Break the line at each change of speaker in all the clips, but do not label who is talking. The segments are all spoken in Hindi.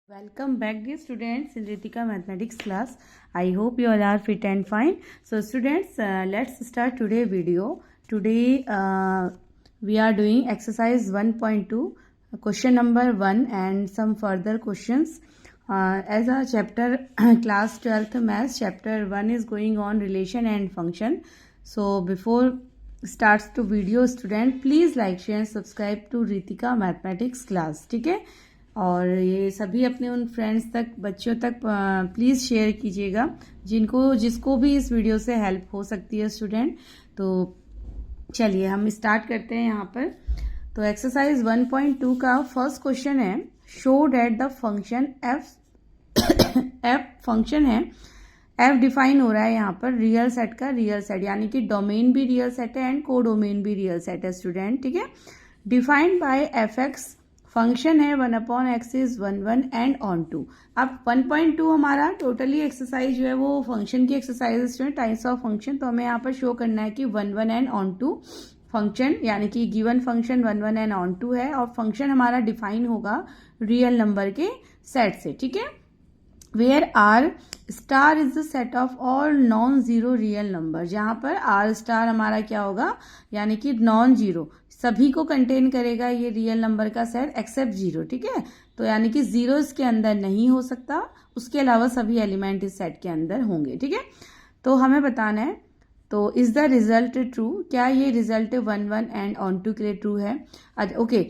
Welcome back dear students in Ritika mathematics class. I hope you all are fit and fine. So students, let's start today video. Today we are doing exercise 1.2 question number 1 and some further questions. As a chapter class 12th math chapter 1 is going on relation and function. So before starts to video student, please like share and subscribe to Ritika mathematics class. ठीक है, और ये सभी अपने उन फ्रेंड्स तक बच्चों तक प्लीज़ शेयर कीजिएगा जिसको भी इस वीडियो से हेल्प हो सकती है स्टूडेंट। तो चलिए हम स्टार्ट करते हैं यहाँ पर। तो एक्सरसाइज 1.2 का फर्स्ट क्वेश्चन है, show that the function F function है, एफ डिफाइन हो रहा है यहाँ पर रियल सेट का रियल सेट, यानी कि डोमेन भी रियल सेट है एंड को डोमेन भी रियल सेट है स्टूडेंट। ठीक है, defined by F x, function है 1/x is 1 and on to. अब 1.2 हमारा टोटली एक्सरसाइज जो है वो फंक्शन की एक्सरसाइज है, टाइप्स ऑफ फंक्शन। तो हमें यहाँ पर शो करना है कि 1 एंड ऑन टू फंक्शन, यानी कि given function 1 and onto है और फंक्शन हमारा डिफाइन होगा रियल नंबर के सेट से। ठीक है, where R star is the set of all non zero real number, जहां पर आर स्टार हमारा क्या होगा, यानी कि नॉन जीरो सभी को कंटेन करेगा ये रियल नंबर का सेट एक्सेप्ट जीरो। ठीक है, तो यानी कि जीरो इसके अंदर नहीं हो सकता, उसके अलावा सभी एलिमेंट इस सेट के अंदर होंगे। ठीक है, तो हमें बताना है तो इज द रिजल्ट ट्रू, क्या ये रिजल्ट 1 एंड ऑन टू के लिए ट्रू है। ओके,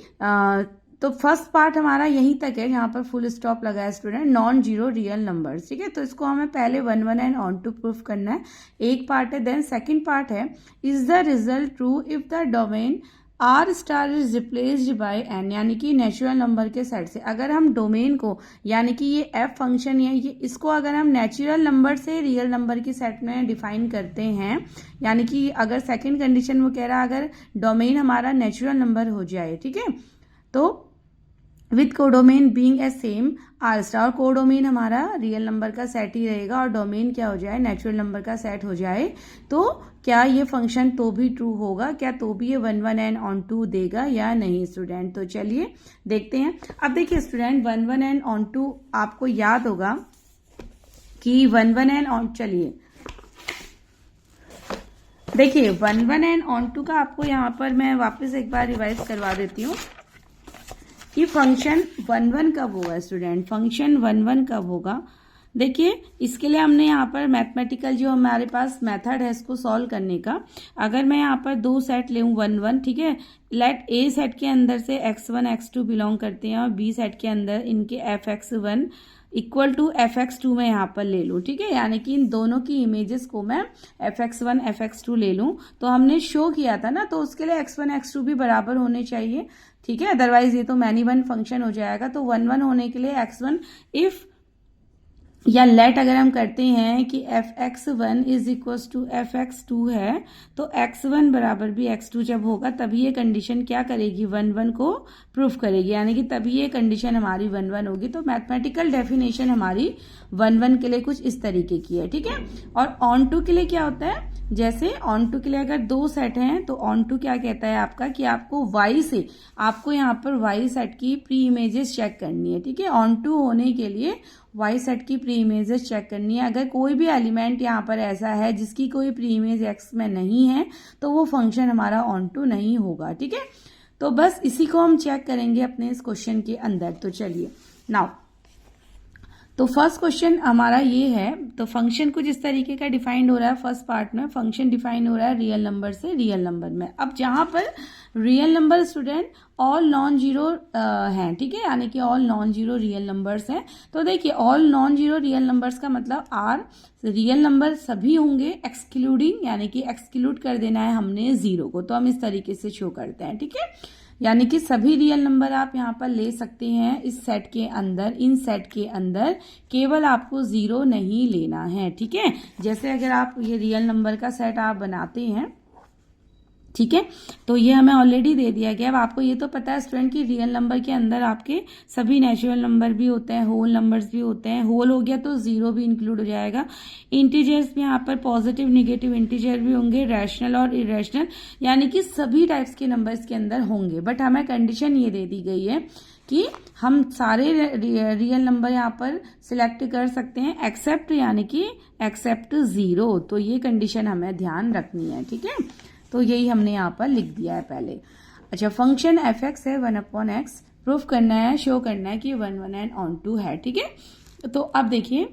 तो फर्स्ट पार्ट हमारा यहीं तक है जहां पर फुल स्टॉप लगा है student, non zero real numbers. ठीक है, तो इसको हमें पहले 1 एंड ऑन टू प्रूफ करना है, एक पार्ट है। देन सेकंड पार्ट है, is the result true if the domain R star is replaced by N, यानी कि नेचुरल नंबर के सेट से अगर हम डोमेन को, यानी कि ये एफ फंक्शन है, ये इसको अगर हम नेचुरल नंबर से रियल नंबर के सेट में डिफाइन करते हैं, यानी कि अगर सेकंड कंडीशन वो कह रहा है अगर डोमेन हमारा नेचुरल नंबर हो जाए, ठीक है, तो with codomain being a same R star, codomain हमारा रियल नंबर का सेट ही रहेगा और डोमेन क्या हो जाए, नेचुरल नंबर का सेट हो जाए, तो क्या ये फंक्शन तो भी ट्रू होगा, क्या तो भी ये 1 एंड ऑन टू देगा या नहीं स्टूडेंट। तो चलिए देखते हैं। अब देखिए स्टूडेंट, 1 एंड ऑन टू आपको याद होगा कि 1 एंड ऑन, चलिए देखिए 1 एंड ऑन टू का आपको यहाँ पर मैं वापस एक बार रिवाइज करवा देती हूँ कि फंक्शन 1 कब होगा स्टूडेंट, फंक्शन 1 कब होगा। देखिए इसके लिए हमने यहाँ पर मैथमेटिकल जो हमारे पास मेथड है इसको सॉल्व करने का, अगर मैं यहाँ पर दो सेट ले 1, ठीक है, लेट ए सेट के अंदर से x1 x2 बिलोंग करते हैं और बी सेट के अंदर इनके fx1 इक्वल टू fx2 में यहाँ पर ले लूँ। ठीक है, यानी कि इन दोनों की इमेजेस को मैं fx1 fx2 ले लूँ, तो हमने शो किया था ना, तो उसके लिए x1 x2 भी बराबर होने चाहिए। ठीक है, अदरवाइज ये तो मैनी वन फंक्शन हो जाएगा। तो 1 होने के लिए x1 इफ या लेट अगर हम करते हैं कि fx1 is equal to fx2 है, तो x1 बराबर भी x2 जब होगा तभी ये कंडीशन क्या करेगी, 1 को प्रूफ करेगी, यानी कि तभी ये कंडीशन हमारी 1 होगी। तो मैथमेटिकल डेफिनेशन हमारी 1 के लिए कुछ इस तरीके की है। ठीक है, और ऑन टू के लिए क्या होता है, जैसे ऑन टू के लिए अगर दो सेट हैं तो ऑन टू क्या कहता है आपका कि आपको y से, आपको यहाँ पर y सेट की प्री इमेजेस चेक करनी है। ठीक है, ऑन टू होने के लिए y सेट की प्री इमेजेस चेक करनी है। अगर कोई भी एलिमेंट यहाँ पर ऐसा है जिसकी कोई प्री इमेज x में नहीं है तो वो फंक्शन हमारा ऑन टू नहीं होगा। ठीक है, तो बस इसी को हम चेक करेंगे अपने इस क्वेश्चन के अंदर। तो चलिए नाउ, तो फर्स्ट क्वेश्चन हमारा ये है, तो फंक्शन कुछ इस तरीके का डिफाइंड हो रहा है। फर्स्ट पार्ट में फंक्शन डिफाइन हो रहा है रियल नंबर से रियल नंबर में। अब जहां पर real number student all non zero हैं, ठीक है, यानी कि all non zero real numbers हैं। तो देखिए all non zero real numbers का मतलब आर रियल नंबर सभी होंगे एक्सक्लूडिंग, यानी कि एक्सक्लूड कर देना है हमने जीरो को, तो हम इस तरीके से शो करते हैं। ठीक है, यानी कि सभी रियल नंबर आप यहाँ पर ले सकते हैं इस सेट के अंदर, इन सेट के अंदर केवल आपको जीरो नहीं लेना है। ठीक है, जैसे अगर आप ये रियल नंबर का सेट आप बनाते हैं, ठीक है, तो ये हमें ऑलरेडी दे दिया गया। अब आपको ये तो पता है स्टूडेंट कि रियल नंबर के अंदर आपके सभी नेचुरल नंबर भी होते हैं, होल नंबर्स भी होते हैं, होल हो गया तो जीरो भी इंक्लूड हो जाएगा। इंटीजर्स भी यहाँ पर पॉजिटिव निगेटिव इंटीजर भी होंगे, रैशनल और इरेशनल, यानी कि सभी टाइप्स के नंबर्स के अंदर होंगे। बट हमें कंडीशन ये दे दी गई है कि हम सारे रियल नंबर यहाँ पर सिलेक्ट कर सकते हैं एक्सेप्ट यानी कि एक्सेप्ट 0। तो ये कंडीशन हमें ध्यान रखनी है, ठीक है। तो यही हमने यहाँ पर लिख दिया है पहले। अच्छा, फंक्शन एफ एक्स है 1/x, प्रूफ करना है, शो करना है कि 1 1 एंड ऑन टू है, ठीक है। तो अब देखिए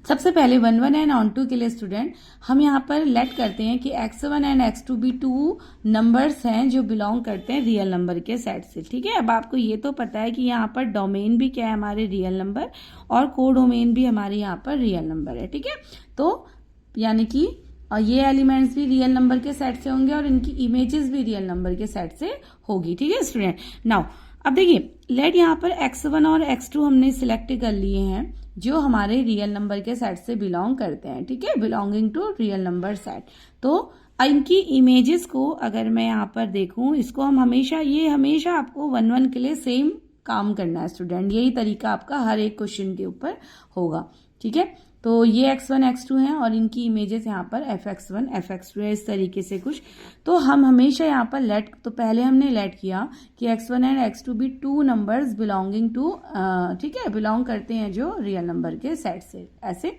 सबसे पहले 1 1 एंड ऑन टू के लिए स्टूडेंट हम यहाँ पर लेट करते हैं कि x1 एंड x2 भी 2 नंबर्स हैं जो बिलोंग करते हैं रियल नंबर के सेट से, ठीक है। अब आपको ये तो पता है कि यहाँ पर डोमेन भी क्या है हमारे रियल नंबर और कोडोमेन भी हमारे यहाँ पर रियल नंबर है, ठीक है। तो यानी कि ये एलिमेंट्स भी रियल नंबर के सेट से होंगे और इनकी इमेजेस भी रियल नंबर के सेट से होगी, ठीक है स्टूडेंट। नाउ अब देखिए लेट यहाँ पर x1 और x2 हमने सिलेक्ट कर लिए हैं जो हमारे रियल नंबर के सेट से बिलोंग करते हैं, ठीक है, belonging to real number set. तो इनकी इमेजेस को अगर मैं यहाँ पर देखूं, इसको हम हमेशा आपको 1 1 के लिए सेम काम करना है स्टूडेंट। यही तरीका आपका हर एक क्वेश्चन के ऊपर होगा, ठीक है। तो ये x1 x2 हैं और इनकी इमेजेस यहाँ पर fx1 fx2 है, इस तरीके से कुछ। तो हम हमेशा यहाँ पर तो पहले हमने लेट किया कि x1 एंड x2 भी 2 नंबर्स बिलोंगिंग टू, ठीक है, बिलोंग करते हैं जो रियल नंबर के सेट से, ऐसे,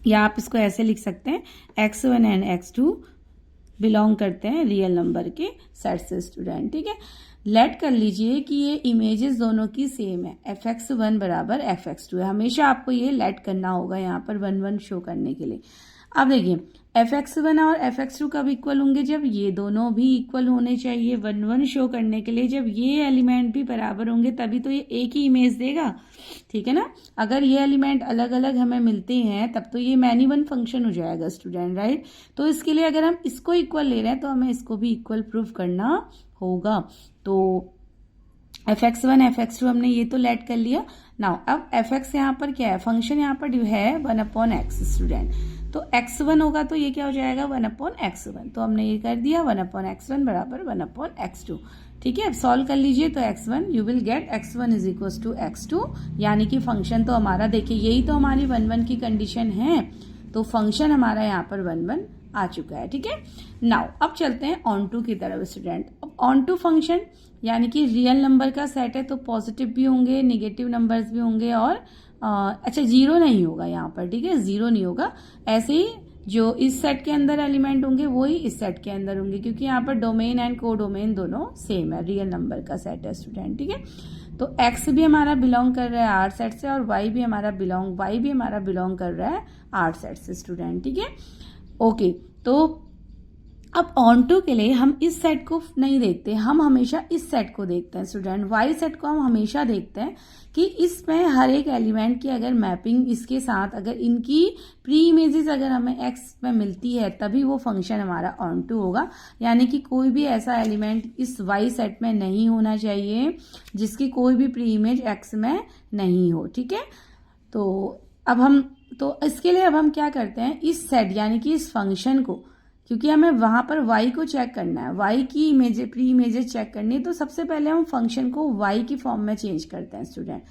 या आप इसको ऐसे लिख सकते हैं x1 एंड x2 बिलोंग करते हैं रियल नंबर के सेट से स्टूडेंट, ठीक है। लेट कर लीजिए कि ये इमेजेस दोनों की सेम है, fx1 बराबर fx2 है। हमेशा आपको ये लेट करना होगा यहाँ पर 1 1 शो करने के लिए। अब देखिए fx1 और fx2 कब इक्वल होंगे, जब ये दोनों भी इक्वल होने चाहिए 1 1 शो करने के लिए। जब ये एलिमेंट भी बराबर होंगे तभी तो ये एक ही इमेज देगा, ठीक है ना। अगर ये एलिमेंट अलग अलग हमें मिलते हैं तब तो ये मैनी वन फंक्शन हो जाएगा स्टूडेंट, राइट। तो इसके लिए अगर हम इसको इक्वल ले रहे हैं तो हमें इसको भी इक्वल प्रूफ करना होगा। तो fx1 fx2 हमने ये तो लेट कर लिया। नाउ अब fx यहाँ पर क्या है, फंक्शन यहाँ पर है 1/x स्टूडेंट। तो x1 होगा तो ये क्या हो जाएगा 1/x1। तो हमने ये कर दिया 1/x1 बराबर 1/x2, ठीक है। अब सॉल्व कर लीजिए तो x1 you will get x1 is equal to x2, यानी कि फंक्शन तो हमारा देखिए यही तो हमारी 1 1 की कंडीशन है। तो फंक्शन हमारा यहाँ पर 1 1 आ चुका है, ठीक है। नाउ अब चलते हैं ऑन टू की तरफ स्टूडेंट। अब ऑन टू फंक्शन यानी कि रियल नंबर का सेट है तो पॉजिटिव भी होंगे, नेगेटिव नंबर्स भी होंगे और अच्छा 0 नहीं होगा यहाँ पर, ठीक है, 0 नहीं होगा। ऐसे ही जो इस सेट के अंदर एलिमेंट होंगे वही इस सेट के अंदर होंगे, क्योंकि यहाँ पर डोमेन एंड कोडोमेन दोनों सेम है, रियल नंबर का सेट है स्टूडेंट, ठीक है। तो x भी हमारा बिलोंग कर रहा है R सेट से और y भी हमारा बिलोंग कर रहा है R सेट से स्टूडेंट, ठीक है। ओके, तो अब ऑन टू के लिए हम इस सेट को नहीं देखते, हम हमेशा इस सेट को देखते हैं स्टूडेंट। वाई सेट को हम हमेशा देखते हैं कि इसमें हर एक एलिमेंट की अगर मैपिंग इसके साथ, अगर इनकी प्री इमेजेस अगर हमें एक्स में मिलती है तभी वो फंक्शन हमारा ऑन टू होगा। यानी कि कोई भी ऐसा एलिमेंट इस वाई सेट में नहीं होना चाहिए जिसकी कोई भी प्री इमेज एक्स में नहीं हो, ठीक है। तो इसके लिए अब हम क्या करते हैं, इस सेट यानी कि इस फंक्शन को, क्योंकि हमें वहां पर y को चेक करना है, y की इमेज प्री इमेजेस चेक करनी है, तो सबसे पहले हम फंक्शन को y की फॉर्म में चेंज करते हैं स्टूडेंट,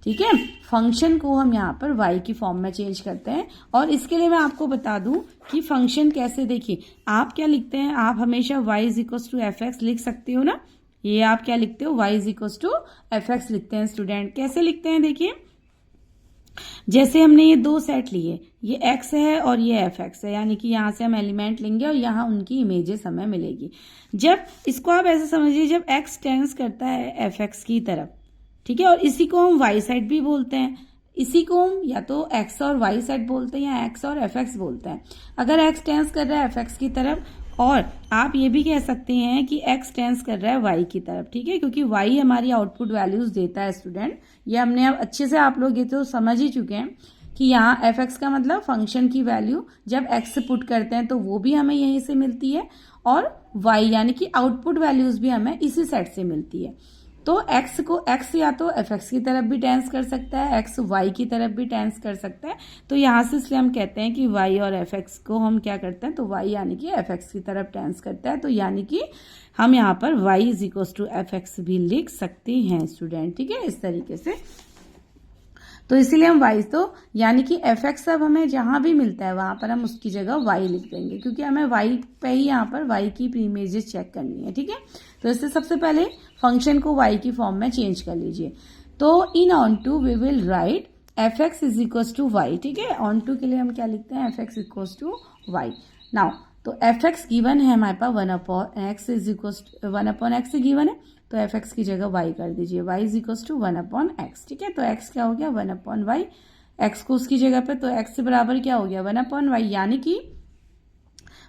ठीक है। फंक्शन को हम यहाँ पर y की फॉर्म में चेंज करते हैं। और इसके लिए मैं आपको बता दूं कि फंक्शन कैसे, देखिए आप क्या लिखते हैं, आप हमेशा y is equal to F X लिख सकते हो ना। ये आप क्या लिखते हो, y is equal to F X लिखते हैं स्टूडेंट। कैसे लिखते हैं, देखिए जैसे हमने ये दो सेट लिए, ये x है और ये fx है, यानी कि यहाँ से हम एलिमेंट लेंगे और यहाँ उनकी इमेजेस हमें मिलेगी। जब इसको आप ऐसे समझिए, जब x टेंस करता है fx की तरफ, ठीक है, और इसी को हम y सेट भी बोलते हैं, इसी को हम या तो x और y सेट बोलते हैं या x और fx बोलते हैं। अगर x टेंस कर रहा है fx की तरफ, और आप ये भी कह सकते हैं कि x टेंस कर रहा है y की तरफ, ठीक है, क्योंकि y हमारी आउटपुट वैल्यूज देता है स्टूडेंट। ये हमने अब अच्छे से, आप लोग ये तो समझ ही चुके हैं कि यहाँ fx का मतलब फंक्शन की वैल्यू जब x पुट करते हैं तो वो भी हमें यहीं से मिलती है, और y यानी कि आउटपुट वैल्यूज भी हमें इसी सेट से मिलती है। तो x या तो fx की तरफ भी टेंस कर सकता है, x y की तरफ भी टेंस कर सकता है। तो यहाँ से इसलिए हम कहते हैं कि y और fx को हम क्या करते हैं, तो y यानी कि fx की तरफ टेंस करता है। तो यानी कि हम यहाँ पर y is equal to fx भी लिख सकते हैं स्टूडेंट, ठीक है, इस तरीके से। तो इसीलिए हम y, तो यानी कि fx अब हमें जहां भी मिलता है वहां पर हम उसकी जगह y लिख देंगे, क्योंकि हमें y पे ही यहाँ पर y की प्री इमेजेस चेक करनी है। ठीक है, तो इससे सबसे पहले फंक्शन को y की फॉर्म में चेंज कर लीजिए। तो in onto we will write fx is equal to y। ठीक है, ऑन टू के लिए हम क्या लिखते हैं, fx equal to y। Now तो fx गिवन है हमारे पास 1/x इज इक्वल 1/x से गिवन है, तो fx की जगह y कर दीजिए, y is equal to 1/x। ठीक है, तो x क्या हो गया 1/y, x को उसकी जगह पे, तो x से बराबर क्या हो गया 1/y, यानी कि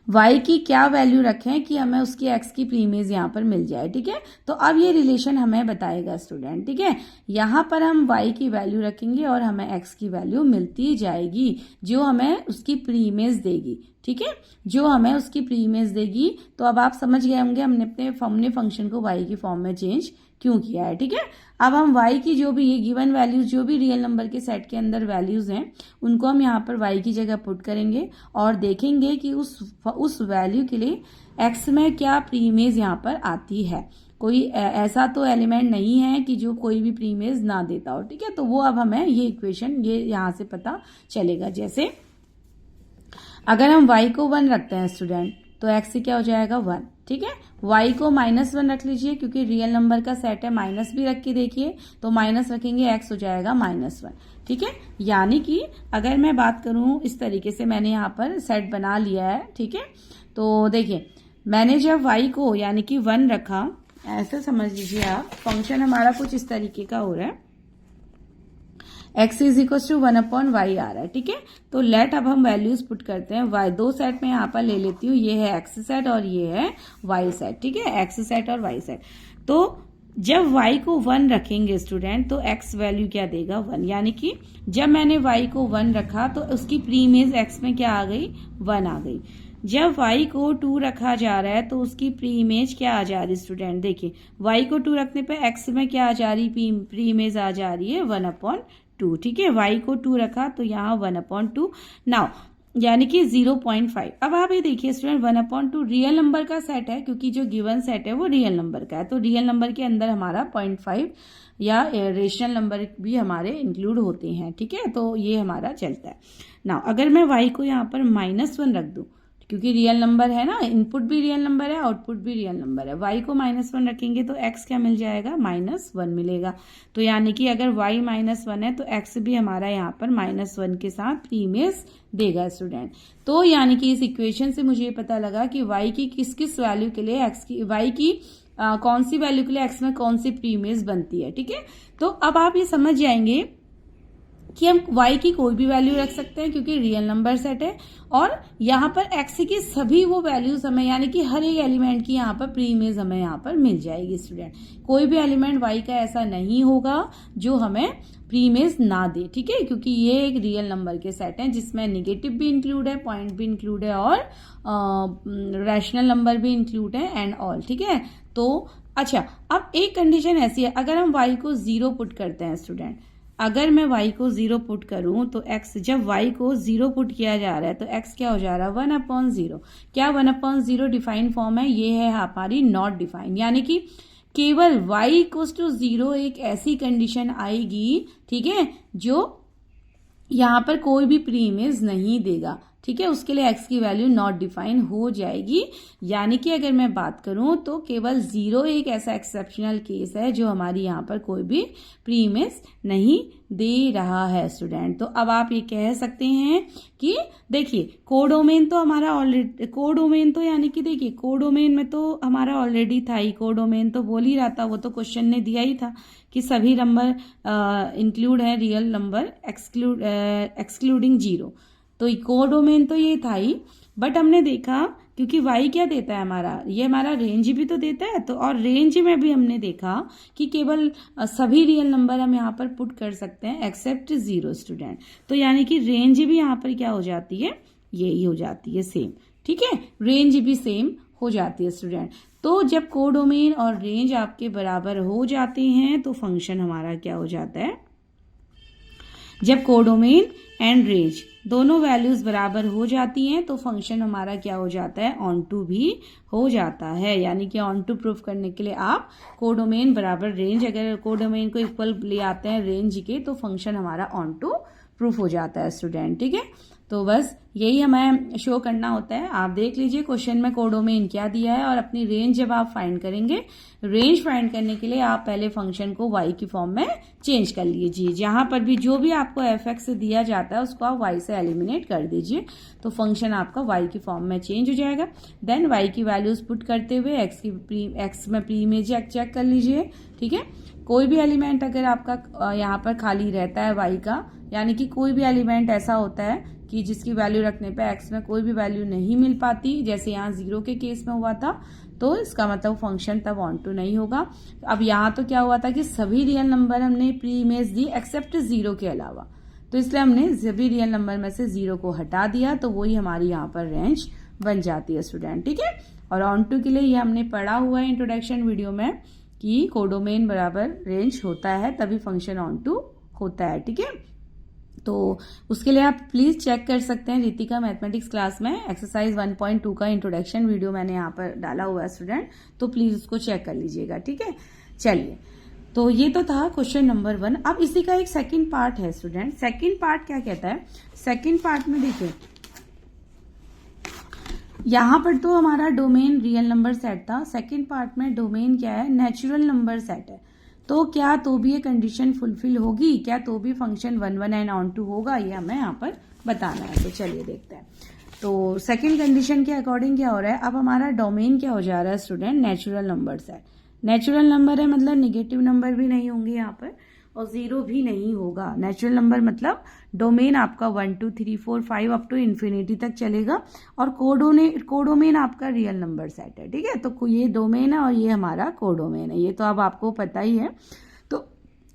y की क्या वैल्यू रखें कि हमें उसकी x की प्री इमेज यहाँ पर मिल जाए। ठीक है, तो अब ये रिलेशन हमें बताएगा स्टूडेंट। ठीक है, यहाँ पर हम y की वैल्यू रखेंगे और हमें x की वैल्यू मिलती जाएगी जो हमें उसकी प्री इमेज देगी। ठीक है, जो हमें उसकी प्री इमेज देगी। तो अब आप समझ गए होंगे हमने फंक्शन को y की फॉर्म में चेंज क्यों किया है। ठीक है, अब हम y की जो भी ये गिवन वैल्यूज, जो भी रियल नंबर के सेट के अंदर वैल्यूज हैं, उनको हम यहाँ पर y की जगह पुट करेंगे और देखेंगे कि उस वैल्यू के लिए x में क्या प्री इमेज यहाँ पर आती है। कोई ऐसा तो एलिमेंट नहीं है कि जो कोई भी प्री इमेज ना देता हो। ठीक है, तो वो अब हमें ये इक्वेशन ये यहाँ से पता चलेगा। जैसे अगर हम y को 1 रखते हैं स्टूडेंट, तो x से क्या हो जाएगा 1। ठीक है, y को -1 रख लीजिए, क्योंकि रियल नंबर का सेट है, माइनस भी रख के देखिए, तो माइनस रखेंगे x हो जाएगा -1। ठीक है, यानी कि अगर मैं बात करूं इस तरीके से, मैंने यहाँ पर सेट बना लिया है। ठीक है, तो देखिए मैंने जब y को यानी कि 1 रखा, ऐसे समझ लीजिए आप, फंक्शन हमारा कुछ इस तरीके का हो रहा है, x is equal to 1/y आ रहा है। ठीक है, तो लेट अब हम वैल्यूज पुट करते हैं। y दो सेट में यहाँ पर ले लेती हूँ, ये है x सेट और ये है y सेट। ठीक है, x सेट और y सेट। तो जब y को 1 रखेंगे स्टूडेंट, तो x वैल्यू क्या देगा 1, यानी कि जब मैंने y को 1 रखा तो उसकी प्री इमेज x में क्या आ गई 1 आ गई। जब y को 2 रखा जा रहा है तो उसकी प्री इमेज क्या आ जा रही स्टूडेंट, देखिए y को 2 रखने पे x में क्या आ जा रही, प्री इमेज आ जा रही है 1/2। ठीक है, y को 2 रखा तो यहाँ 1/2 नाउ यानी कि 0.5। अब आप ये देखिए स्टूडेंट 1/2 रियल नंबर का सेट है, क्योंकि जो गिवन सेट है वो रियल नंबर का है, तो रियल नंबर के अंदर हमारा 0.5 या रेशनल नंबर भी हमारे इंक्लूड होते हैं। ठीक है, तो ये हमारा चलता है। नाउ अगर मैं y को यहाँ पर -1 रख दूं, क्योंकि रियल नंबर है ना, इनपुट भी रियल नंबर है, आउटपुट भी रियल नंबर है, y को -1 रखेंगे तो x क्या मिल जाएगा -1 मिलेगा। तो यानी कि अगर y -1 है तो x भी हमारा यहाँ पर -1 के साथ प्री इमेज देगा स्टूडेंट। तो यानी कि इस इक्वेशन से मुझे पता लगा कि y की किस किस वैल्यू के लिए y की कौन सी वैल्यू के लिए x में कौन सी प्री इमेज बनती है। ठीक है, तो अब आप ये समझ जाएंगे कि हम y की कोई भी वैल्यू रख सकते हैं, क्योंकि रियल नंबर सेट है, और यहाँ पर x की सभी वो वैल्यूज हमें, यानी कि हर एक एलिमेंट की यहाँ पर प्री इमेज हमें यहाँ पर मिल जाएगी स्टूडेंट। कोई भी एलिमेंट y का ऐसा नहीं होगा जो हमें प्री इमेज ना दे। ठीक है, क्योंकि ये एक रियल नंबर के सेट हैं जिसमें निगेटिव भी इंक्लूड है, पॉइंट भी इंक्लूड है, और रैशनल नंबर भी इंक्लूड है, एंड ऑल। ठीक है, तो अच्छा अब एक कंडीशन ऐसी है, अगर हम y को 0 पुट करते हैं स्टूडेंट, अगर मैं y को 0 पुट करूं तो x, जब y को 0 पुट किया जा रहा है तो x क्या हो जा रहा है 1/0। क्या 1/0 डिफाइन फॉर्म है, ये है हमारी नॉट डिफाइन, यानी कि केवल y इक्वल्स टू 0 एक ऐसी कंडीशन आएगी, ठीक है, जो यहाँ पर कोई भी प्री इमेज नहीं देगा। ठीक है, उसके लिए x की वैल्यू नॉट डिफाइन हो जाएगी। यानी कि अगर मैं बात करूं तो केवल 0 एक ऐसा एक्सेप्शनल केस है जो हमारी यहाँ पर कोई भी प्री इमेज नहीं दे रहा है स्टूडेंट। तो अब आप ये कह सकते हैं कि देखिए कोडोमेन तो हमारा ऑलरेडी, कोडोमेन तो यानी कि देखिए कोडोमेन में तो हमारा ऑलरेडी था ही, कोडोमेन तो बोल ही रहा था, वो तो क्वेश्चन ने दिया ही था कि सभी नंबर इंक्लूड है, रियल नंबर एक्सक्लूडिंग 0, तो कोडोमेन तो ये था ही। बट हमने देखा क्योंकि y क्या देता है हमारा, ये हमारा रेंज भी तो देता है, तो और रेंज में भी हमने देखा कि केवल सभी रियल नंबर हम यहाँ पर पुट कर सकते हैं एक्सेप्ट 0 स्टूडेंट। तो यानी कि रेंज भी यहाँ पर क्या हो जाती है, यही हो जाती है सेम। ठीक है, रेंज भी सेम हो जाती है स्टूडेंट। तो जब कोडोमेन और रेंज आपके बराबर हो जाते हैं तो फंक्शन हमारा क्या हो जाता है, जब कोडोमेन एंड रेंज दोनों वैल्यूज बराबर हो जाती हैं तो फंक्शन हमारा क्या हो जाता है, ऑन टू भी हो जाता है। यानी कि ऑन टू प्रूफ करने के लिए आप कोडोमेन बराबर रेंज, अगर कोडोमेन को इक्वल ले आते हैं रेंज के, तो फंक्शन हमारा ऑन टू प्रूफ हो जाता है स्टूडेंट। ठीक है, तो बस यही हमें शो करना होता है। आप देख लीजिए क्वेश्चन में कोडोमेन क्या दिया है और अपनी रेंज जब आप फाइंड करेंगे, रेंज फाइंड करने के लिए आप पहले फंक्शन को y की फॉर्म में चेंज कर लीजिए। जहां पर भी जो भी आपको fx से दिया जाता है उसको आप y से एलिमिनेट कर दीजिए, तो फंक्शन आपका y की फॉर्म में चेंज हो जाएगा। देन y की वैल्यूज पुट करते हुए x में प्री इमेज चेक कर लीजिए। ठीक है, कोई भी एलिमेंट अगर आपका यहाँ पर खाली रहता है y का, यानी कि कोई भी एलिमेंट ऐसा होता है कि जिसकी वैल्यू रखने पे x में कोई भी वैल्यू नहीं मिल पाती, जैसे यहाँ 0 के केस में हुआ था, तो इसका मतलब फंक्शन तब ऑन टू नहीं होगा। अब यहाँ तो क्या हुआ था कि सभी रियल नंबर हमने प्री इमेज दी एक्सेप्ट 0 के अलावा, तो इसलिए हमने सभी रियल नंबर में से 0 को हटा दिया, तो वही हमारी यहाँ पर रेंज बन जाती है स्टूडेंट। ठीक है, और ऑन टू के लिए ये हमने पढ़ा हुआ है इंट्रोडक्शन वीडियो में कि कोडोमेन बराबर रेंज होता है तभी फंक्शन ऑन टू होता है। ठीक है, तो उसके लिए आप प्लीज चेक कर सकते हैं रितिका मैथमेटिक्स क्लास में एक्सरसाइज 1.2 का इंट्रोडक्शन वीडियो मैंने यहाँ पर डाला हुआ है स्टूडेंट, तो प्लीज उसको चेक कर लीजिएगा। ठीक है, चलिए, तो ये तो था क्वेश्चन नंबर 1। अब इसी का एक सेकंड पार्ट है स्टूडेंट। सेकंड पार्ट क्या कहता है, सेकंड पार्ट में देखिए यहां पर तो हमारा डोमेन रियल नंबर सेट था, सेकंड पार्ट में डोमेन क्या है, नेचुरल नंबर सेट है। तो क्या तो भी ये कंडीशन फुलफिल होगी, क्या तो भी फंक्शन 1 1 एंड ऑन टू होगा, ये हमें यहाँ पर बताना है। तो चलिए देखते हैं। तो सेकंड कंडीशन के अकॉर्डिंग क्या हो रहा है, अब हमारा डोमेन क्या हो जा रहा है student, natural number set. Natural number है मतलब निगेटिव नंबर भी नहीं होंगे यहाँ पर और 0 भी नहीं होगा। नेचुरल नंबर मतलब डोमेन आपका 1 2 3 4 5 अप टू इन्फिनिटी तक चलेगा और कोडोमेन आपका रियल नंबर सेट है। ठीक है, तो ये डोमेन है और ये हमारा कोडोमेन है, ये तो अब आपको पता ही है। तो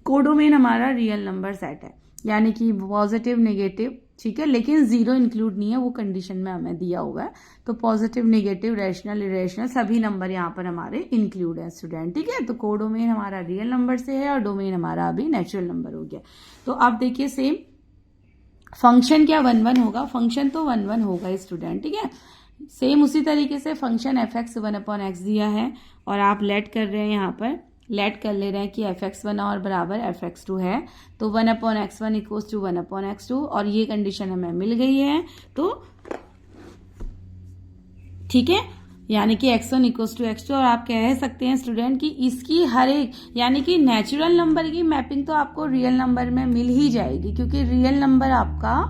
कोडोमेन हमारा रियल नंबर सेट है, यानी कि पॉजिटिव नेगेटिव, ठीक है, लेकिन 0 इंक्लूड नहीं है, वो कंडीशन में हमें दिया हुआ है। तो पॉजिटिव नेगेटिव रैशनल इरेशनल सभी नंबर यहाँ पर हमारे इंक्लूड है स्टूडेंट। ठीक है, तो कोडोमेन हमारा रियल नंबर से है और डोमेन हमारा अभी नेचुरल नंबर हो गया। तो अब देखिए सेम फंक्शन क्या 1 1 होगा, फंक्शन तो 1 1 होगा स्टूडेंट। ठीक है, सेम उसी तरीके से फंक्शन fx 1/x दिया है और आप लेट कर रहे हैं, यहाँ पर लेट कर ले रहे हैं कि fx1 और बराबर fx2 है, तो 1/x1 इक्वल्स टू 1/x2 और ये कंडीशन हमें मिल गई है। तो ठीक है, यानी कि x1 इक्वल्स टू x2 और आप कह सकते हैं स्टूडेंट कि इसकी हर एक, यानी कि नेचुरल नंबर की मैपिंग तो आपको रियल नंबर में मिल ही जाएगी, क्योंकि रियल नंबर आपका,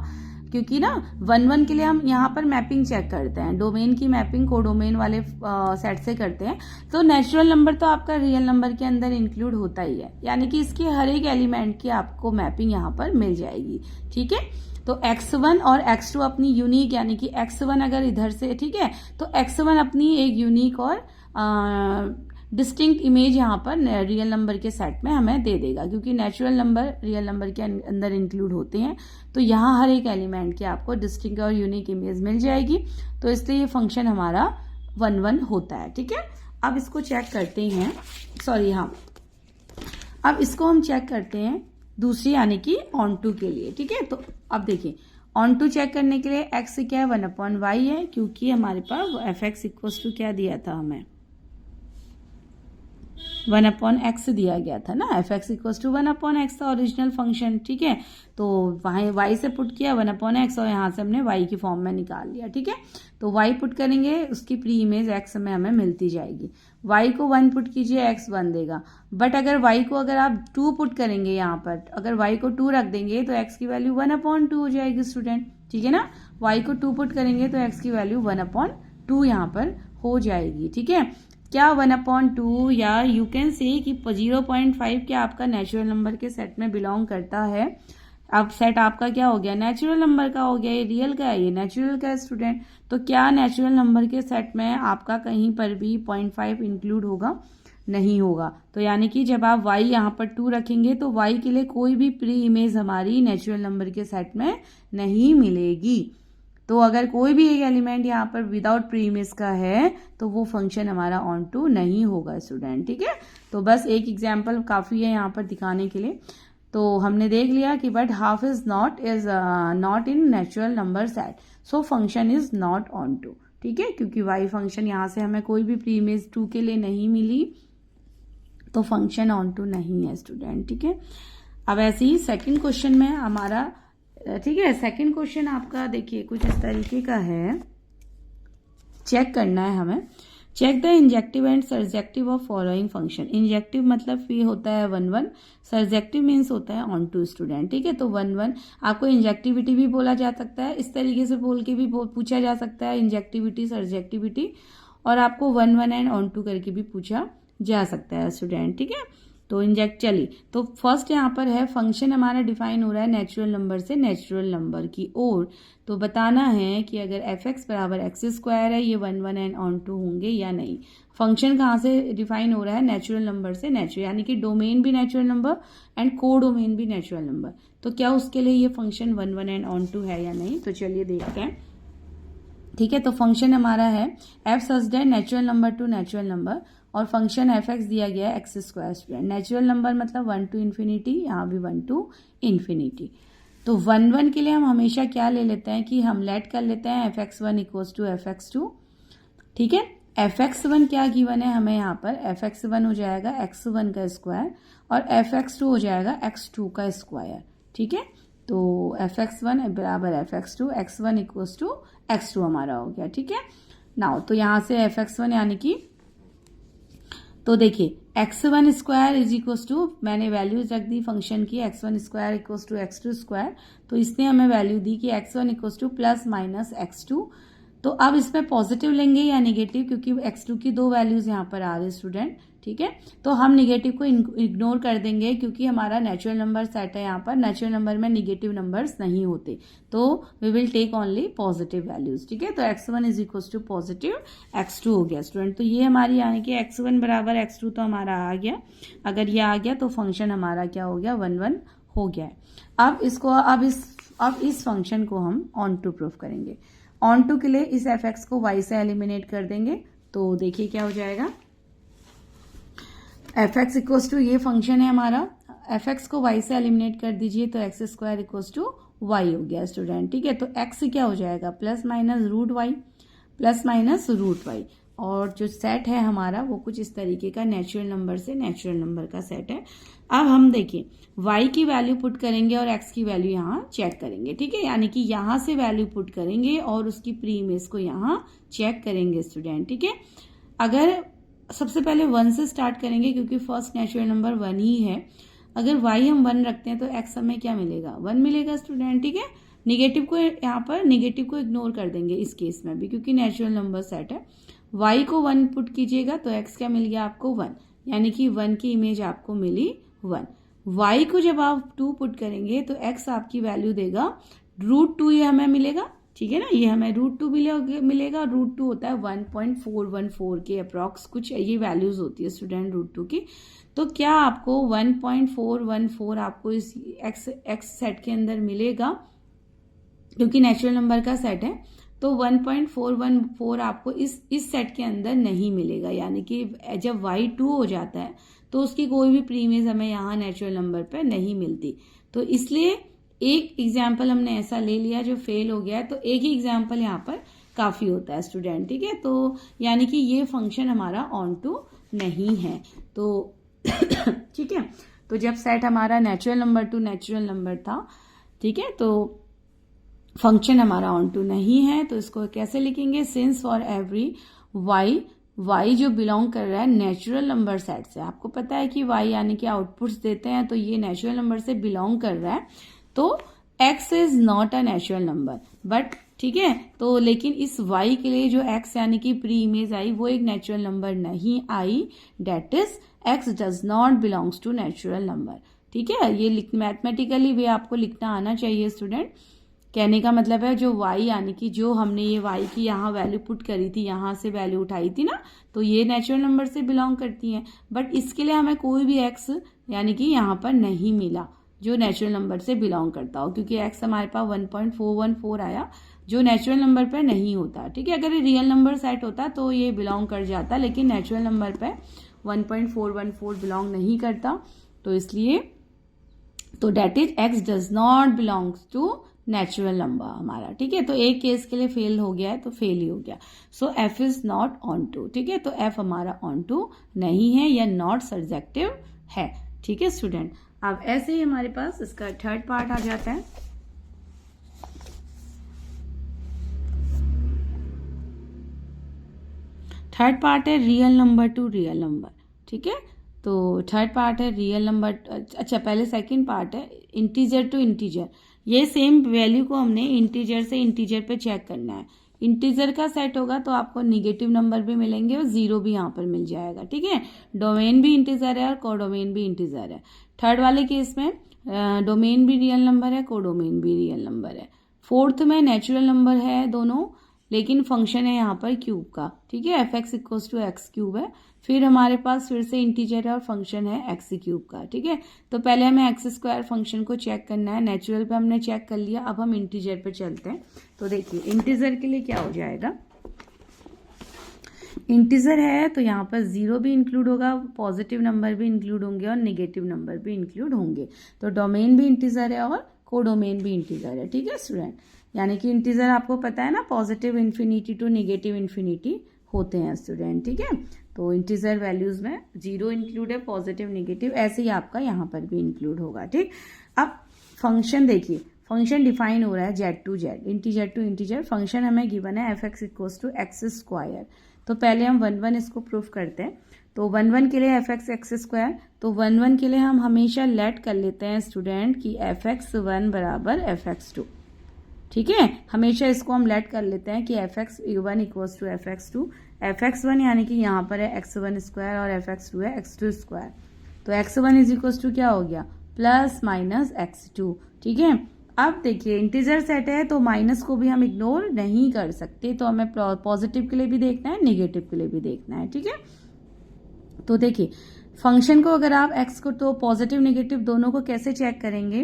क्योंकि ना 1 1 के लिए हम यहाँ पर मैपिंग चेक करते हैं, डोमेन की मैपिंग कोडोमेन वाले सेट से करते हैं, तो नेचुरल नंबर तो आपका रियल नंबर के अंदर इंक्लूड होता ही है, यानी कि इसके हर एक एलिमेंट की आपको मैपिंग यहाँ पर मिल जाएगी। ठीक है, तो x1 और x2 अपनी यूनिक, यानी कि x1 अगर इधर से, ठीक है, तो x1 अपनी एक यूनिक और डिस्टिंक्ट इमेज यहाँ पर रियल नंबर के सेट में हमें दे देगा, क्योंकि नेचुरल नंबर रियल नंबर के अंदर इंक्लूड होते हैं, तो यहाँ हर एक एलिमेंट की आपको डिस्टिंक्ट और यूनिक इमेज मिल जाएगी, तो इसलिए ये फंक्शन हमारा 1 1 होता है। ठीक है, अब इसको चेक करते हैं, सॉरी हाँ, अब इसको हम चेक करते हैं दूसरी, यानी कि ऑन टू के लिए। ठीक है, तो अब देखिए ऑन टू चेक करने के लिए x क्या है, 1/y है, क्योंकि हमारे पास fx इक्वल्स टू क्या दिया था, हमें 1/x दिया गया था ना, fx इक्वल्स टू 1/x था ओरिजिनल फंक्शन। ठीक है, तो वहाँ y से पुट किया 1/x और यहाँ से हमने y की फॉर्म में निकाल लिया। ठीक है, तो y पुट करेंगे, उसकी प्री इमेज x में हमें मिलती जाएगी। y को 1 पुट कीजिए, x 1 देगा, बट अगर y को अगर आप 2 पुट करेंगे, यहाँ पर अगर y को 2 रख देंगे तो x की वैल्यू 1/2 हो जाएगी स्टूडेंट। ठीक है ना, y को 2 पुट करेंगे तो x की वैल्यू 1/2 यहाँ पर हो जाएगी। ठीक है, क्या 1/2 या यू कैन से कि 0.5 क्या आपका नेचुरल नंबर के सेट में बिलोंग करता है। अब सेट आपका क्या हो गया, नेचुरल नंबर का हो गया, ये रियल का है, ये नेचुरल का है स्टूडेंट। तो क्या नेचुरल नंबर के सेट में आपका कहीं पर भी 0.5 इंक्लूड होगा, नहीं होगा। तो यानी कि जब आप y यहाँ पर 2 रखेंगे तो y के लिए कोई भी प्री इमेज हमारी नेचुरल नंबर के सेट में नहीं मिलेगी। तो अगर कोई भी एक एलिमेंट यहाँ पर विदाउट प्री इमेज का है तो वो फंक्शन हमारा ऑन टू नहीं होगा स्टूडेंट। ठीक है, तो बस एक एग्जाम्पल काफी है यहाँ पर दिखाने के लिए। तो हमने देख लिया कि but half is not in natural number set, so function is not onto. ठीक है, क्योंकि y फंक्शन यहाँ से हमें कोई भी प्री इमेज 2 के लिए नहीं मिली, तो फंक्शन ऑन टू नहीं है स्टूडेंट। ठीक है, अब ऐसे ही सेकंड क्वेश्चन में हमारा, ठीक है, सेकंड क्वेश्चन आपका देखिए कुछ इस तरीके का है, चेक करना है हमें। Check the injective and surjective of following function. Injective मतलब ये होता है 1 1, सर्जेक्टिव मीन्स होता है ऑन टू स्टूडेंट। ठीक है, तो 1 1 आपको इंजेक्टिविटी भी बोला जा सकता है, इस तरीके से बोल के भी पूछा जा सकता है, इंजेक्टिविटी सर्जेक्टिविटी, और आपको 1 1 एंड ऑन टू करके भी पूछा जा सकता है स्टूडेंट। ठीक है, तो इंजेक्ट, चलिए तो फर्स्ट यहाँ पर है फंक्शन हमारा डिफाइन हो रहा है नेचुरल नंबर से नेचुरल नंबर की ओर। तो बताना है कि अगर f(x) बराबर x² है, ये 1 1 एंड ऑन टू होंगे या नहीं। फंक्शन कहाँ से डिफाइन हो रहा है? नेचुरल नंबर से नेचुरल, यानी कि डोमेन भी नेचुरल नंबर एंड को डोमेन भी नेचुरल नंबर। तो क्या उसके लिए ये फंक्शन 1 1 एंड ऑन टू है या नहीं? तो चलिए देखते हैं। ठीक है, तो फंक्शन हमारा है f such that natural number two natural number, और फंक्शन f(x) दिया गया है x²। स्टूडेंट नेचुरल नंबर मतलब 1 to इन्फिनिटी, यहाँ भी 1 to इन्फिनिटी। तो 1 1 के लिए हम हमेशा क्या ले लेते हैं कि हम लेट कर लेते हैं f(x1) = f(x2). ठीक है, f(x1) क्या गिवन है हमें यहाँ पर? f(x1) हो जाएगा x1 का स्क्वायर और f(x2) हो जाएगा x2 का स्क्वायर। ठीक है, तो f(x1) बराबर f(x2), x1 = x2 हमारा हो गया। ठीक है, नाउ तो यहाँ से f(x1) यानी कि, तो देखिए x1² मैंने वैल्यूज रख दी फंक्शन की, x1² = x2²। तो इसने हमें वैल्यू दी कि x1 ± x2। तो अब इसमें पॉजिटिव लेंगे या नेगेटिव, क्योंकि x2 की 2 वैल्यूज यहाँ पर आ रही स्टूडेंट। ठीक है, तो हम नेगेटिव को इग्नोर कर देंगे, क्योंकि हमारा नेचुरल नंबर सेट है, यहाँ पर नेचुरल नंबर में नेगेटिव नंबर्स नहीं होते, तो we will take only positive values. ठीक है, तो x1 = पॉजिटिव, x2 हो गया स्टूडेंट। तो ये हमारी यानी कि x1 बराबर x2 तो हमारा आ गया। अगर ये आ गया तो फंक्शन हमारा क्या हो गया? 1 1 हो गया है। अब इस फंक्शन को हम ऑन टू प्रूफ करेंगे। ऑन टू के लिए इस f(x) को y से एलिमिनेट कर देंगे। तो देखिए क्या हो जाएगा, f(x) = ये फंक्शन है हमारा, f(x) को y से एलिमिनेट कर दीजिए तो x² = y हो गया स्टूडेंट। ठीक है, तो x क्या हो जाएगा? ±√y, ±√y। और जो सेट है हमारा वो कुछ इस तरीके का नेचुरल नंबर से नेचुरल नंबर का सेट है। अब हम देखिए y की वैल्यू पुट करेंगे और x की वैल्यू यहाँ चेक करेंगे। ठीक है, यानी कि यहाँ से वैल्यू पुट करेंगे और उसकी प्री इमेज को यहाँ चेक करेंगे स्टूडेंट। ठीक है, अगर सबसे पहले 1 से स्टार्ट करेंगे, क्योंकि फर्स्ट नेचुरल नंबर 1 ही है। अगर y हम 1 रखते हैं तो x हमें क्या मिलेगा? 1 मिलेगा स्टूडेंट। ठीक है, निगेटिव को यहाँ पर नेगेटिव को इग्नोर कर देंगे इस केस में भी, क्योंकि नेचुरल नंबर सेट है। y को 1 पुट कीजिएगा तो x क्या मिल गया आपको? 1, यानी कि 1 की इमेज आपको मिली 1। y को जब आप 2 पुट करेंगे तो x आपकी वैल्यू देगा √2, ये हमें मिलेगा। ठीक है ना, ये हमें √2 मिलेगा। √2 होता है 1.414 के अप्रॉक्स, कुछ ये वैल्यूज होती है स्टूडेंट √2 की। तो क्या आपको 1.414 आपको इस x सेट के अंदर मिलेगा, क्योंकि नेचुरल नंबर का सेट है। तो 1.414 आपको इस सेट के अंदर नहीं मिलेगा, यानी कि जब y 2 हो जाता है तो उसकी कोई भी प्री इमेज हमें यहाँ नेचुरल नंबर पे नहीं मिलती। तो इसलिए एक एग्जाम्पल हमने ऐसा ले लिया जो फेल हो गया है, तो एक ही एग्जाम्पल यहाँ पर काफी होता है स्टूडेंट। ठीक है, तो यानी कि ये फंक्शन हमारा ऑन टू नहीं है। तो ठीक है, तो जब सेट हमारा natural number two natural number था, ठीक है, तो फंक्शन हमारा ऑन टू नहीं है। तो इसको कैसे लिखेंगे? सिंस फॉर एवरी y जो बिलोंग कर रहा है नेचुरल नंबर सेट से, आपको पता है कि y यानी कि आउटपुट्स देते हैं, तो ये नेचुरल नंबर से बिलोंग कर रहा है, तो x is not a natural number but, ठीक है, तो लेकिन इस y के लिए जो x यानी कि प्री इमेज आई वो एक नेचुरल नंबर नहीं आई, that is x does not belongs to natural number. ठीक है, ये मैथमेटिकली वे आपको लिखना आना चाहिए स्टूडेंट। कहने का मतलब है जो y यानी कि जो हमने ये y की यहाँ वैल्यू पुट करी थी, यहाँ से वैल्यू उठाई थी ना, तो ये नेचुरल नंबर से बिलोंग करती हैं, बट इसके लिए हमें कोई भी x यानी कि यहाँ पर नहीं मिला जो नेचुरल नंबर से बिलोंग करता हो, क्योंकि x हमारे पास 1.414 आया जो नेचुरल नंबर पे नहीं होता। ठीक है, अगर ये रियल नंबर सेट होता तो ये बिलोंग कर जाता, लेकिन नेचुरल नंबर पे 1.414 बिलोंग नहीं करता, तो इसलिए तो that is X does not belongs to natural number हमारा, ठीक है। तो एक केस के लिए फेल हो गया है तो फेल ही हो गया। So F is not onto, ठीक है। तो एफ हमारा ऑन टू नहीं है या नॉट सब्जेक्टिव है, ठीक है स्टूडेंट। अब ऐसे ही हमारे पास इसका थर्ड पार्ट आ जाता है। थर्ड पार्ट है real number two real number, ठीक है। तो थर्ड पार्ट है रियल नंबर, अच्छा पहले सेकंड पार्ट है इंटीजर टू इंटीजर। ये सेम वैल्यू को हमने इंटीजर से इंटीजर पे चेक करना है। इंटीजर का सेट होगा तो आपको निगेटिव नंबर भी मिलेंगे और जीरो भी यहाँ पर मिल जाएगा, ठीक है। डोमेन भी इंटीजर है और कोडोमेन भी इंटीजर है। थर्ड वाले केस में डोमेन भी रियल नंबर है, कोडोमेन भी रियल नंबर है। फोर्थ में नेचुरल नंबर है दोनों, लेकिन फंक्शन है यहाँ पर क्यूब का, ठीक है। F X equals to X cube है। फिर हमारे पास फिर से इंटीजर है और फंक्शन है एक्स क्यूब का, ठीक है। तो पहले हमें एक्स स्क्वायर फंक्शन को चेक करना है। नेचुरल पे हमने चेक कर लिया, अब हम इंटीजर पे चलते हैं। तो देखिए इंटीजर के लिए क्या हो जाएगा, इंटीजर है तो यहाँ पर जीरो भी इंक्लूड होगा, पॉजिटिव नंबर भी इंक्लूड होंगे और निगेटिव नंबर भी इंक्लूड होंगे। तो डोमेन भी इंटीजर है और कोडोमेन भी इंटीजर है, ठीक है स्टूडेंट। यानी कि इंटीजर आपको पता है ना, positive infinity to negative infinity होते हैं स्टूडेंट, ठीक है। तो इंटीजर वैल्यूज में जीरो इंक्लूड है, पॉजिटिव निगेटिव, ऐसे ही आपका यहाँ पर भी इंक्लूड होगा, ठीक। अब फंक्शन देखिए, फंक्शन डिफाइन हो रहा है Z to Z, integer to integer. Function हमें गिवन है F X equals to X square. तो पहले हम 1 1 इसको प्रूफ करते हैं। तो 1 1 के लिए एफ एक्स एक्स स्क्वायर, तो 1 1 के लिए हम हमेशा लेट कर लेते हैं स्टूडेंट कि एफ एक्स 1 बराबर एफ एक्स 2, ठीक है। हमेशा इसको हम लेट कर लेते हैं कि F X 1 equals to F X 2। F X 1 यानी कि यहाँ पर है एक्स 1 स्क्वायर और एफ एक्स 2 है एक्स 2 स्क्वायर। तो एक्स 1 इज इक्वल्स टू क्या हो गया, प्लस माइनस एक्स 2, ठीक है। अब देखिए इंटीजर सेट है तो माइनस को भी हम इग्नोर नहीं कर सकते, तो हमें पॉजिटिव के लिए भी देखना है, निगेटिव के लिए भी देखना है, ठीक है। तो देखिए फंक्शन को अगर आप एक्स को तो पॉजिटिव निगेटिव दोनों को कैसे चेक करेंगे।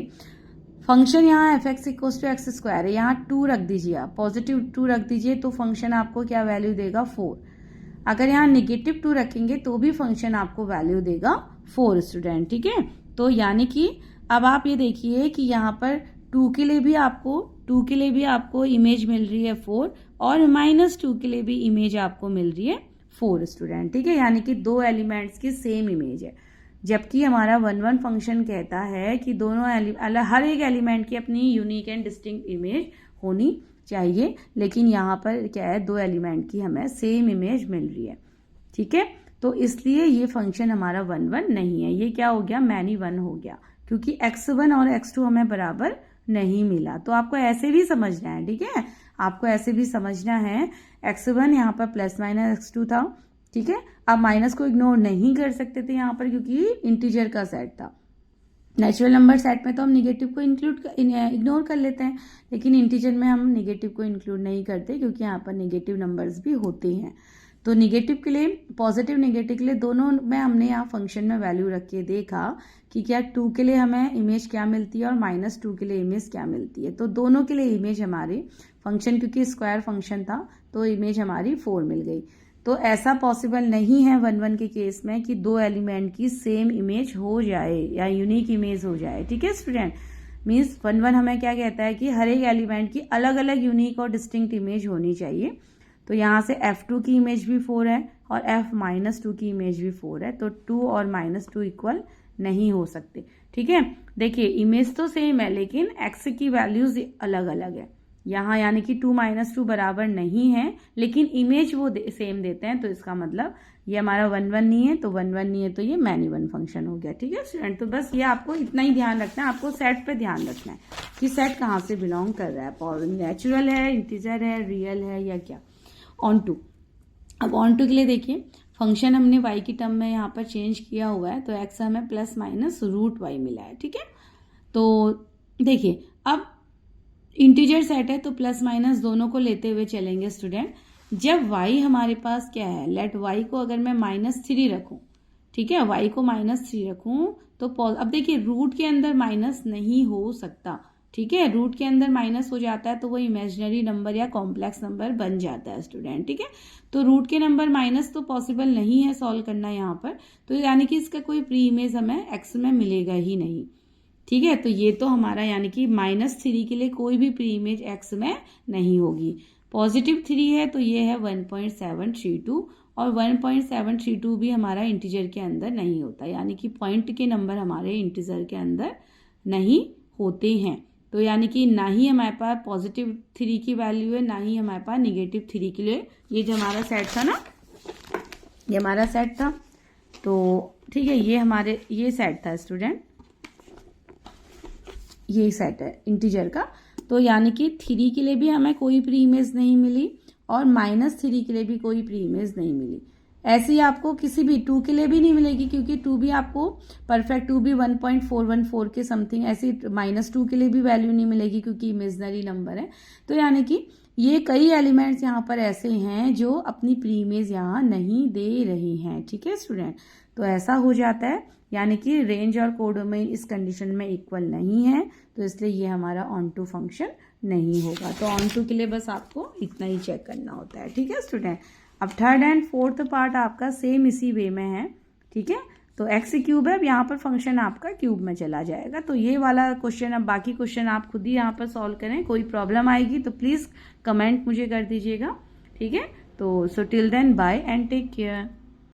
फंक्शन यहाँ F X equals to X square है, यहाँ 2 रख दीजिए, आप पॉजिटिव 2 रख दीजिए तो फंक्शन आपको क्या वैल्यू देगा 4। अगर यहाँ निगेटिव 2 रखेंगे तो भी फंक्शन आपको वैल्यू देगा 4 स्टूडेंट, ठीक है। तो यानी कि अब आप ये देखिए कि यहाँ पर 2 के लिए भी आपको इमेज मिल रही है 4 और -2 के लिए भी इमेज आपको मिल रही है 4 स्टूडेंट, ठीक है। यानी कि 2 एलिमेंट्स की सेम इमेज है, जबकि हमारा 1 1 फंक्शन कहता है कि दोनों हर एक एलिमेंट की अपनी यूनिक एंड डिस्टिंक्ट इमेज होनी चाहिए, लेकिन यहाँ पर क्या है 2 एलिमेंट की हमें सेम इमेज मिल रही है, ठीक है। तो इसलिए ये फंक्शन हमारा 1 1 नहीं है, ये क्या हो गया मैनी 1 हो गया, क्योंकि x1 और x2 हमें बराबर नहीं मिला। तो आपको ऐसे भी समझना है, ठीक है, आपको ऐसे भी समझना है। x1 यहाँ पर प्लस माइनस x2 था, ठीक है। अब माइनस को इग्नोर नहीं कर सकते थे यहाँ पर क्योंकि इंटीजर का सेट था। नेचुरल नंबर सेट में तो हम निगेटिव को इग्नोर कर लेते हैं, लेकिन इंटीजर में हम निगेटिव को इंक्लूड नहीं करते क्योंकि यहाँ पर निगेटिव नंबर्स भी होते हैं। तो निगेटिव के लिए पॉजिटिव निगेटिव के लिए दोनों में हमने यहाँ फंक्शन में वैल्यू रख के देखा कि क्या 2 के लिए हमें इमेज क्या मिलती है और -2 के लिए इमेज क्या मिलती है। तो दोनों के लिए इमेज हमारी फंक्शन, क्योंकि स्क्वायर फंक्शन था तो इमेज हमारी 4 मिल गई। तो ऐसा पॉसिबल नहीं है 1 1 के केस में कि 2 एलिमेंट की सेम इमेज हो जाए या यूनिक इमेज हो जाए, ठीक है स्टूडेंट। मीन्स 1 1 हमें क्या कहता है कि हर एक एलिमेंट की अलग अलग यूनिक और डिस्टिंक्ट इमेज होनी चाहिए। तो यहाँ से f2 की इमेज भी 4 है और f-2 की इमेज भी 4 है, तो 2 और -2 इक्वल नहीं हो सकते, ठीक है। देखिए इमेज तो सेम है लेकिन x की वैल्यूज अलग अलग है यहाँ, यानी कि 2 -2 बराबर नहीं है लेकिन इमेज वो सेम देते हैं। तो इसका मतलब ये हमारा 1 1 नहीं है, तो 1 1 नहीं है तो ये मैनी 1 फंक्शन हो गया, ठीक है स्टूडेंट। तो बस ये आपको इतना ही ध्यान रखना है, आपको सेट पे ध्यान रखना है कि सेट कहाँ से बिलोंग कर रहा है, नेचुरल है, इंटीजर है, रियल है या क्या। ऑन टू, अब ऑन टू के लिए देखिए फंक्शन हमने y की टर्म में यहाँ पर चेंज किया हुआ है, तो x हमें +-√y मिला है, ठीक है। तो देखिए अब इंटीजर सेट है तो प्लस माइनस दोनों को लेते हुए चलेंगे स्टूडेंट। जब y हमारे पास क्या है, लेट y को अगर मैं -3 रखूं, ठीक है, y को -3 रखूं तो अब देखिए रूट के अंदर माइनस नहीं हो सकता, ठीक है। रूट के अंदर माइनस हो जाता है तो वो इमेजिनरी नंबर या कॉम्प्लेक्स नंबर बन जाता है स्टूडेंट, ठीक है। तो रूट के नंबर माइनस तो पॉसिबल नहीं है सॉल्व करना यहाँ पर, तो यानी कि इसका कोई प्री इमेज हमें एक्स में मिलेगा ही नहीं। ठीक है, तो ये तो हमारा यानी कि -3 के लिए कोई भी प्री इमेज x में नहीं होगी। +3 है तो ये है 1.732 और 1.732 भी हमारा इंटीजर के अंदर नहीं होता, यानी कि पॉइंट के नंबर हमारे इंटीजर के अंदर नहीं होते हैं। तो यानी कि ना ही हमारे पास +3 की वैल्यू है, ना ही हमारे पास -3 के लिए। ये जो हमारा सेट था ना, ये हमारा सेट था, तो ठीक है, ये सेट था स्टूडेंट, ये सेट है इंटीजर का। तो यानी कि 3 के लिए भी हमें कोई प्री इमेज नहीं मिली और -3 के लिए भी कोई प्री इमेज नहीं मिली। ऐसे ही आपको किसी भी 2 के लिए भी नहीं मिलेगी, क्योंकि 2 भी आपको परफेक्ट 2 भी 1.414 के समथिंग, ऐसी -2 के लिए भी वैल्यू नहीं मिलेगी क्योंकि इमेजनरी नंबर है। तो यानी कि ये कई एलिमेंट्स यहाँ पर ऐसे हैं जो अपनी प्री इमेज यहाँ नहीं दे रहे हैं। ठीक है स्टूडेंट, तो ऐसा हो जाता है, यानी कि रेंज और कोडोमेन इस कंडीशन में इक्वल नहीं है, तो इसलिए ये हमारा ऑन टू फंक्शन नहीं होगा। तो ऑन टू के लिए बस आपको इतना ही चेक करना होता है। ठीक है स्टूडेंट, अब थर्ड एंड फोर्थ पार्ट आपका सेम इसी वे में है। ठीक है, तो एक्स क्यूब है, अब यहाँ पर फंक्शन आपका क्यूब में चला जाएगा। तो ये वाला क्वेश्चन, अब बाकी क्वेश्चन आप खुद ही यहाँ पर सॉल्व करें। कोई प्रॉब्लम आएगी तो प्लीज़ कमेंट मुझे कर दीजिएगा। ठीक है, तो so till then bye and take care.